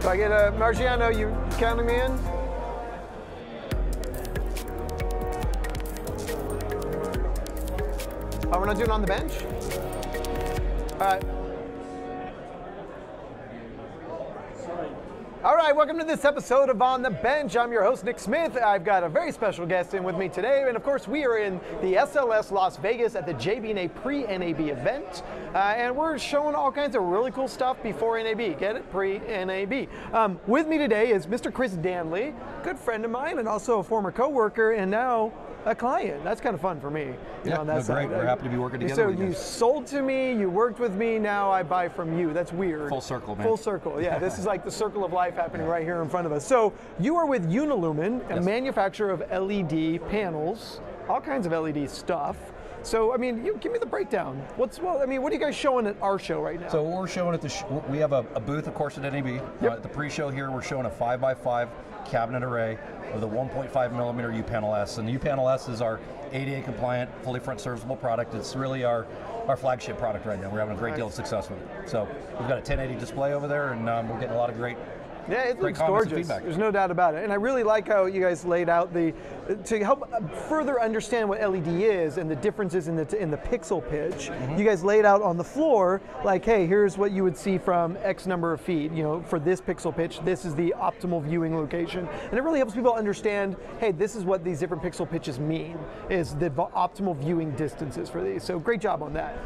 So I get a Marciano, you counting me in? Oh, we're not doing on the bench? All right. All right, welcome to this episode of On the Bench. I'm your host, Nick Smith. I've got a very special guest in with me today, and of course, we are in the SLS Las Vegas at the JB&A Pre-NAB event, and we're showing all kinds of really cool stuff before NAB. Get it? Pre-NAB. With me today is Mr. Chris Danley, good friend of mine, and also a former coworker, and now a client. That's kind of fun for me. Yeah, that's great. We're happy to be working together. So with you sold to me, you worked with me, now I buy from you. That's weird. Full circle, man. Full circle, yeah. This is like the circle of life happening right here in front of us. So you are with Unilumin, a manufacturer of LED panels, all kinds of LED stuff. So, I mean, give me the breakdown. What are you guys showing at our show right now? So what we're showing at we have a booth, of course, at NAB. Yep. At the pre-show here, we're showing a 5x5 cabinet array with a 1.5 millimeter U-Panel S. And the U-Panel S is our ADA compliant, fully front serviceable product. It's really our flagship product right now. We're having a great deal of success with it. So we've got a 1080 display over there, and we're getting a lot of great it looks gorgeous. There's no doubt about it. And I really like how you guys laid out to help further understand what LED is and the differences in the pixel pitch. You guys laid out on the floor, like, hey, here's what you would see from X number of feet. You know, for this pixel pitch, this is the optimal viewing location. And it really helps people understand, hey, this is what these different pixel pitches mean, is the optimal viewing distances for these. So great job on that.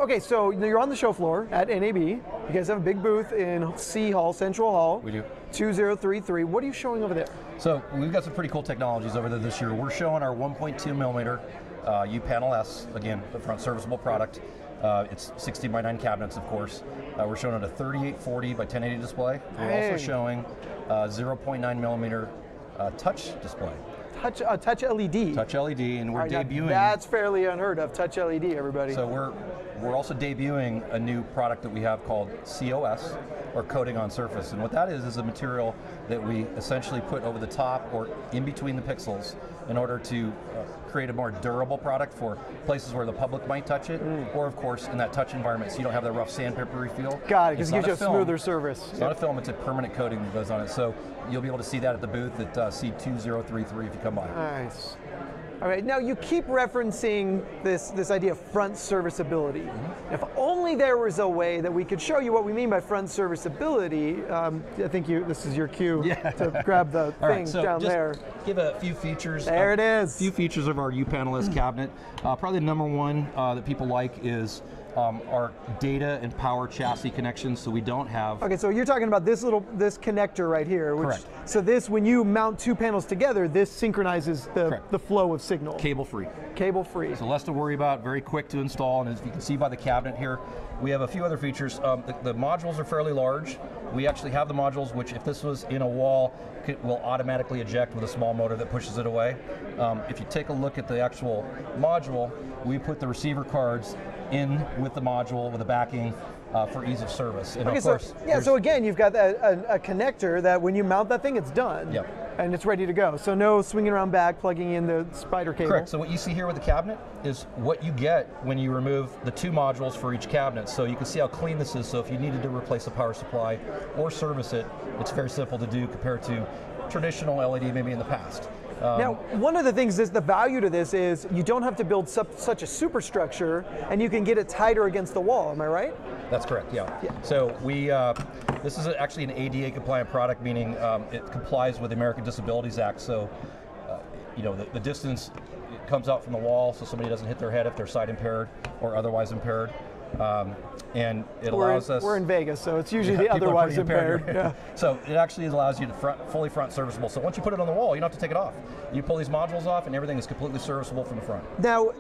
Okay, so you're on the show floor at NAB. You guys have a big booth in C Hall, Central Hall. We do. 2033. What are you showing over there? So we've got some pretty cool technologies over there this year. We're showing our 1.2 millimeter U-Panel S, again, the front serviceable product. It's 16 by 9 cabinets, of course. We're showing it a 3840 by 1080 display. We're also showing 0.9 millimeter touch display. Touch LED. Touch LED, and we're debuting. That's fairly unheard of. Touch LED, everybody. So we're also debuting a new product that we have called COS, or coating on surface. And what that is a material that we essentially put over the top or in between the pixels in order to create a more durable product for places where the public might touch it, or of course in that touch environment, so you don't have that rough sandpapery feel. Got it, because it gives you a smoother surface. It's not a film, it's a permanent coating that goes on it. So you'll be able to see that at the booth at C2033 if you come by. Nice. All right, now you keep referencing this idea of front serviceability. If only there was a way that we could show you what we mean by front serviceability. I think this is your cue to grab the thing down there. Give a few features. There it is. A few features of our U-Panel S cabinet. Probably the number one that people like is our data and power chassis connections, so we don't have. Okay, so you're talking about this connector right here. Correct. So when you mount two panels together, this synchronizes the flow of signal. Cable free. Cable free. So less to worry about, very quick to install, and as you can see by the cabinet here, we have a few other features. The modules are fairly large. We actually have the modules, which if this was in a wall, will automatically eject with a small motor that pushes it away. If you take a look at the actual module, we put the receiver cards in with the module with a backing for ease of service. And of course, so again, you've got a connector that when you mount that thing, it's done. Yep. And it's ready to go. So no swinging around back, plugging in the spider cable. Correct. So what you see here with the cabinet is what you get when you remove the two modules for each cabinet. So you can see how clean this is. So if you needed to replace a power supply or service it, it's very simple to do compared to traditional LED maybe in the past. Now, one of the things is the value to this is you don't have to build such a superstructure, and you can get it tighter against the wall. Am I right? That's correct. Yeah. So this is actually an ADA compliant product, meaning it complies with the American Disabilities Act. So, the distance comes out from the wall, so somebody doesn't hit their head if they're sight impaired or otherwise impaired. And it allows us. We're in Vegas, so it's usually the otherwise impaired. Yeah. So it actually allows you to fully front serviceable. So once you put it on the wall, you don't have to take it off. You pull these modules off, and everything is completely serviceable from the front. Now,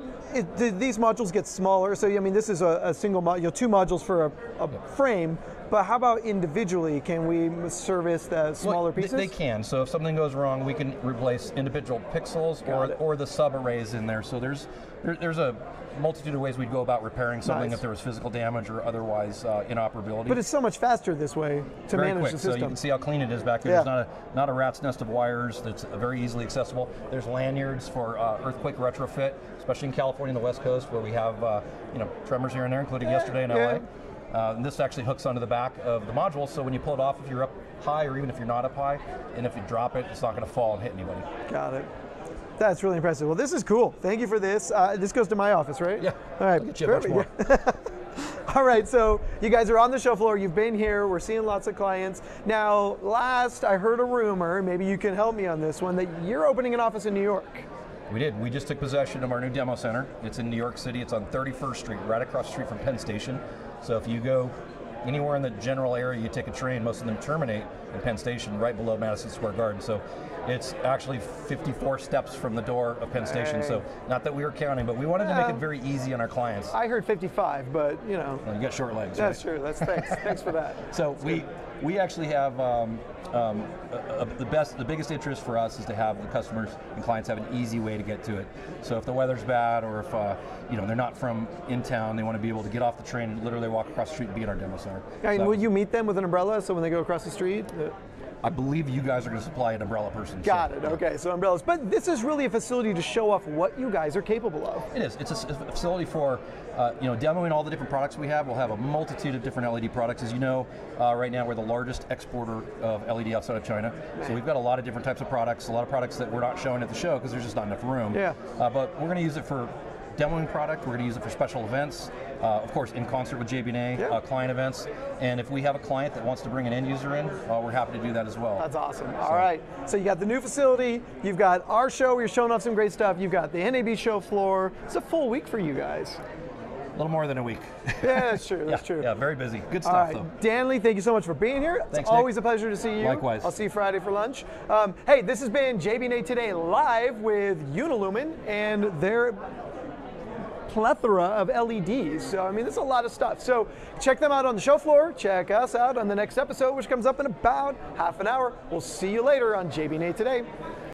these modules get smaller. So I mean, this is a single module, two modules for a frame. But how about individually? Can we service the smaller pieces? They can. So if something goes wrong, we can replace individual pixels or the sub arrays in there. So there's a multitude of ways we'd go about repairing something if there was physical damage or otherwise inoperability. But it's so much faster this way to manage the system. So you can see how clean it is back there. There's not a rat's nest of wires. That's very easily accessible. There's lanyards for earthquake retrofit, especially in California and the West Coast, where we have tremors here and there, including yesterday in LA. And this actually hooks onto the back of the module, so when you pull it off, if you're up high or even if you're not up high, and if you drop it, it's not going to fall and hit anybody. Got it. That's really impressive. Well, this is cool. Thank you for this. This goes to my office, right? Yeah. All right. I'll get you a bunch more. All right, so you guys are on the show floor. You've been here. We're seeing lots of clients. Now, last I heard a rumor, maybe you can help me on this one, that you're opening an office in New York. We did. We just took possession of our new demo center. It's in New York City. It's on 31st Street, right across the street from Penn Station. So if you go anywhere in the general area, you take a train, most of them terminate in Penn Station, right below Madison Square Garden. So it's actually 54 steps from the door of Penn Station. So not that we were counting, but we wanted to make it very easy on our clients. I heard 55, but you know. Well, you got short legs. That's right? true. That's thanks for that. So we actually have the biggest interest for us is to have the customers and clients have an easy way to get to it. So if the weather's bad, or if they're not from in town, they want to be able to get off the train and literally walk across the street and be at our demo center. And will you meet them with an umbrella so when they go across the street? I believe you guys are going to supply an umbrella person. Got it. Okay, so umbrellas. But this is really a facility to show off what you guys are capable of. It is. It's a facility for demoing all the different products we have. We'll have a multitude of different LED products. As you know, right now we're the largest exporter of LED outside of China. So we've got a lot of different types of products, a lot of products that we're not showing at the show because there's just not enough room. Yeah. But we're going to use it for demoing product. We're going to use it for special events, of course, in concert with JB&A, client events. And if we have a client that wants to bring an end user in, we're happy to do that as well. That's awesome. All right. So you got the new facility. You've got our show where you're showing off some great stuff. You've got the NAB show floor. It's a full week for you guys. A little more than a week. Yeah, that's true. That's true. Yeah, very busy. Good stuff, all right. though. Danley, thank you so much for being here. Thanks, it's always a pleasure to see you. Likewise. I'll see you Friday for lunch. Hey, this has been JB&A Today live with Unilumin and their plethora of LEDs. So, I mean, there's a lot of stuff. So check them out on the show floor. Check us out on the next episode, which comes up in about half an hour. We'll see you later on JB&A Today.